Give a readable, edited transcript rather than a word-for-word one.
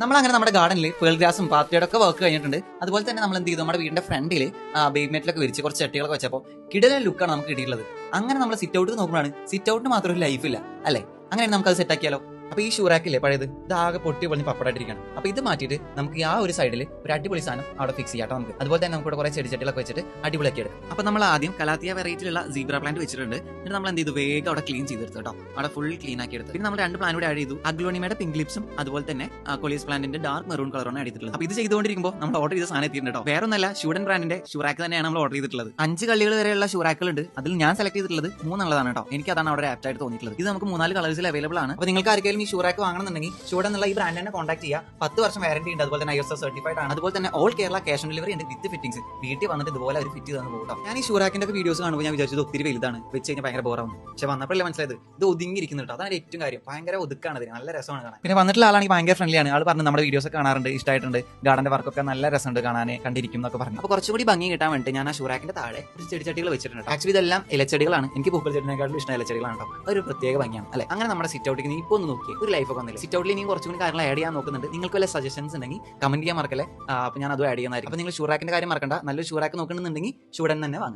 നമ്മളങ്ങനെ നമ്മുടെ ഗാർഡനിൽ പേൾ ഗ്രാസും പാർട്ടിയുടെ ഒക്കെ വർക്ക് കഴിഞ്ഞിട്ടുണ്ട്. അതുപോലെ തന്നെ നമ്മൾ എന്ത് ചെയ്തു, നമ്മുടെ വീടിന്റെ ഫ്രണ്ടിൽ ബേബ് മെറ്റിലൊക്കെ വിരിച്ച് കുറച്ച് ചട്ടികളൊക്കെ വെച്ചപ്പോൾ കിടിലൻ ലുക്കാണ് നമുക്ക് കിട്ടിയിട്ടുള്ളത്. അങ്ങനെ നമ്മൾ സിറ്റ് ഔട്ട് നോക്കുമ്പോഴാണ് സിറ്റ് ഔട്ടിന് മാത്രം ഒരു ലൈഫില്ല അല്ലേ. അങ്ങനെ നമുക്ക് അത് സെറ്റ് ആക്കിയാലോ. അപ്പൊ ഈ ഷൂറാക്കില്ലേ പഴയത്, ഇത് ആകെ പൊട്ടി പൊളിഞ്ഞ് പപ്പടായിട്ടിരിക്കണം. അപ്പൊ ഇത് മാറ്റിയിട്ട് നമുക്ക് ആ ഒരു സൈഡിൽ ഒരു അടിപൊളി സാധനം അവിടെ ഫിക്സ് ചെയ്യാട്ടോ നമുക്ക്. അതുപോലെ തന്നെ നമുക്ക് കുറെ ചെടിച്ചട്ടികളൊക്കെ വെച്ചിട്ട് അടിപൊളിയാക്കി എടുക്കും. അപ്പൊ നമ്മൾ ആദ്യം കലാത്തിയ വെറൈറ്റിയിലുള്ള സീബ്ര പ്ലാന്റ് വെച്ചിട്ടുണ്ട്. എന്നിട്ട് നമ്മൾ എന്ത് ചെയ്തു, വേഗം അവിടെ ക്ലീൻ ചെയ്തെടുത്തു കേട്ടോ. അവിടെ ഫുൾ ക്ലീൻ ആക്കി എടുത്തു. പിന്നെ നമ്മൾ 2 പ്ലാന്റ് കൂടെ ആഡ് ചെയ്തു. അഗ്ലോണിമയുടെ പിങ്ക് ലിപ്സും അതുപോലെ തന്നെ കൊളീസ് പ്ലാന്റിന്റെ ഡാർക്ക് മെറൂൺ കളറാണ് ആഡ് ചെയ്തിട്ടുള്ളത്. അപ്പൊ ഇത് ചെയ്തുകൊണ്ടിരിക്കുമ്പോൾ നമ്മൾ ഓർഡർ ചെയ്ത സാധനം എത്തിയിട്ടുണ്ട് കേട്ടോ. വേറെ ഒന്നല്ല, ഷൂഡൻ ബ്രാൻഡിന്റെ ഷൂറാക്ക് തന്നെയാണ് നമ്മൾ ഓർഡർ ചെയ്തിട്ടുള്ളത്. 5 കളികൾ വരെയുള്ള ഷൂറാക്കുകൾ ഉണ്ട്. അതിൽ ഞാൻ സെലക്ട് ചെയ്തിട്ടുള്ളത് 3 എന്നുള്ളതാണ് കേട്ടോ. എനിക്ക് അതാണ് അവിടെ ആപ്റ്റ് ആയിട്ട് തോന്നിയിട്ടുള്ളത്. ഇത് നമുക്ക് 3-4 കളേഴ്സിൽ അവൈലബിൾ ആണ്. അപ്പൊ നിങ്ങൾക്ക് ആർക്കെങ്കിലും ഈ ഷൂറാക്ക് വാങ്ങണമെന്നുണ്ടെങ്കിൽ ഷൂഡൻ എന്നുള്ള ഈ ബ്രാൻഡ് തന്നെ കോൺടാക്ട് ചെയ്യുക. 10 വർഷം വാറന്റി ഉണ്ട്. അതുപോലെ തന്നെ ISO സർട്ടിഫൈഡ് ആണ്. അതുപോലെ തന്നെ all Kerala cash on delivery ഉണ്ട് വിത്ത് ഫിറ്റിംഗ്സ്. വീട്ടിൽ വന്നിട്ട് ഇതുപോലെ അവർ ഫിറ്റ് ചെയ്ത് പോകട്ടോ. ഞാൻ ഈ ഷൂറാക്കിന്റെ വീഡിയോസ് കാണുമ്പോൾ ഞാൻ വിചാരിച്ചത് ഒത്തിരി വലുതാണ്, വെച്ച് കഴിഞ്ഞാൽ ഭയങ്കര ബോറാവും. പക്ഷെ വന്നപ്പോഴല്ലേ മനസ്സിലായത് ഇത് ഒതുങ്ങിയിരിക്കുന്നുണ്ട്. അതാണ് ഏറ്റവും കാര്യം. ഭയങ്കര ഒതുക്കാണ്, നല്ല രസമാണ് കാണാൻ. പിന്നെ വന്നിട്ടുള്ള ആളാണെങ്കിൽ ഭയങ്കര ഫ്രണ്ട്ലി ആണ്. ആൾ പറഞ്ഞു നമ്മുടെ വീഡിയോസ് ഒക്കെ കാണാറുണ്ട്, ഇഷ്ടമായിട്ടുണ്ട്, ഗാർഡന്റെ വർക്കൊക്കെ നല്ല രസമുണ്ട് കാണാൻ, കണ്ടിരിക്കും എന്നൊക്കെ പറഞ്ഞു. അപ്പോൾ കുറച്ചുകൂടി ഭംഗി കിട്ടാൻ വേണ്ടി ഞാൻ ആ ഷൂറാക്കിന്റെ താഴെ ഒരു ചെടിച്ചട്ടികൾ വെച്ചിട്ടുണ്ട്. ആക്ച്വലി ഇതെല്ലാം ഇലച്ചെടികളാണ്. എനിക്ക് പൂക്കൾ ചെടിനേക്കാളും ഇഷ്ടം ഇലച്ചെടികളാണ് കേട്ടോ. ഒരു പ്രത്യേക ഭംഗിയാണ് അല്ലെ. അങ്ങനെ നമ്മുടെ സിറ്റ് ഔട്ടിൽ നീ ഇപ്പോൾ ഒന്ന് നോക്കി ഒരു ലൈഫൊക്കെ വന്നില്ല. സിറ്റ് ഔട്ടിൽ ഇനിയും കുറച്ചുകൂടി കാര്യങ്ങൾ ആഡ് ചെയ്യാൻ നോക്കുന്നുണ്ട്. നിങ്ങൾക്ക് വല്ല സജഷൻസ് ഉണ്ടെങ്കിൽ കമന്റ് ചെയ്യാൻ മറക്കല്ലേ. അപ്പോൾ ഞാൻ അത് ആഡ് ചെയ്യുന്നതായിരിക്കും. അപ്പോൾ നിങ്ങൾ ഷൂറാക്കിന്റെ കാര്യം മറക്കണ്ട. നല്ലൊരു ഷൂറാക്ക് നോക്കുന്നുണ്ടെങ്കിൽ ഷൂഡൻ തന്നെ വാങ്ങാം.